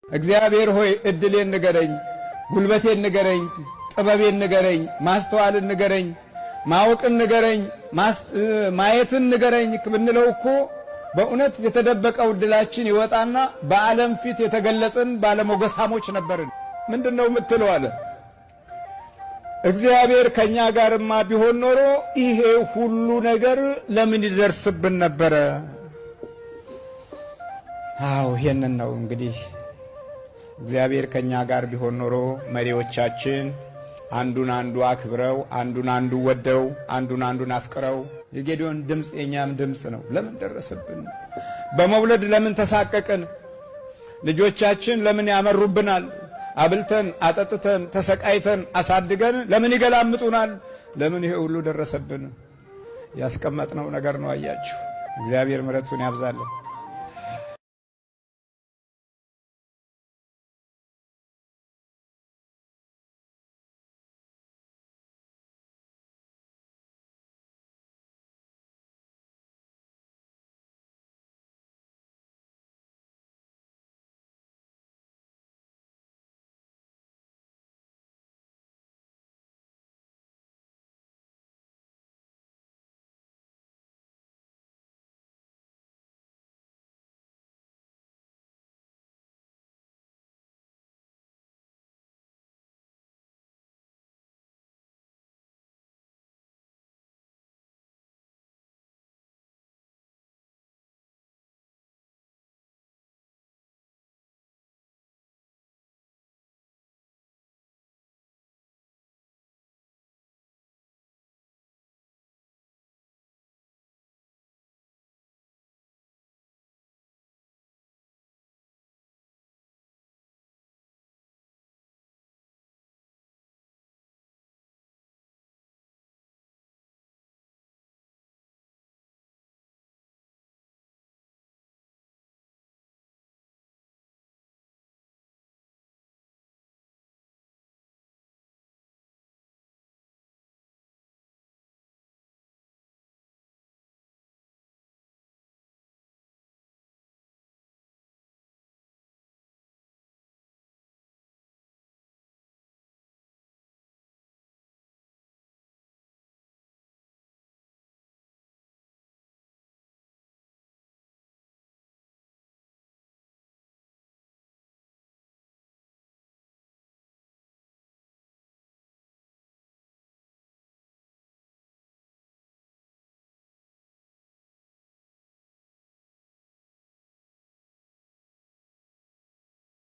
እግዚአብሔር ሆይ እድሌን ንገረኝ፣ ጉልበቴን ንገረኝ፣ ጥበቤን ንገረኝ፣ ማስተዋልን ንገረኝ፣ ማወቅን ንገረኝ፣ ማየትን ንገረኝ ብንለው እኮ በእውነት የተደበቀው እድላችን ይወጣና በዓለም ፊት የተገለጽን ባለሞገሳሞች ነበርን። ምንድነው የምትለው አለ። እግዚአብሔር ከኛ ጋርማ ቢሆን ኖሮ ይሄ ሁሉ ነገር ለምን ይደርስብን ነበረ? አዎ ይሄንን ነው እንግዲህ እግዚአብሔር ከኛ ጋር ቢሆን ኖሮ መሪዎቻችን አንዱን አንዱ አክብረው፣ አንዱን አንዱ ወደው፣ አንዱን አንዱን አፍቅረው። የጌዲዮን ድምፅ የኛም ድምፅ ነው። ለምን ደረሰብን? በመውለድ ለምን ተሳቀቅን? ልጆቻችን ለምን ያመሩብናል? አብልተን አጠጥተን ተሰቃይተን አሳድገን ለምን ይገላምጡናል? ለምን ይሄ ሁሉ ደረሰብን? ያስቀመጥነው ነገር ነው። አያችሁ፣ እግዚአብሔር ምሕረቱን ያብዛልን።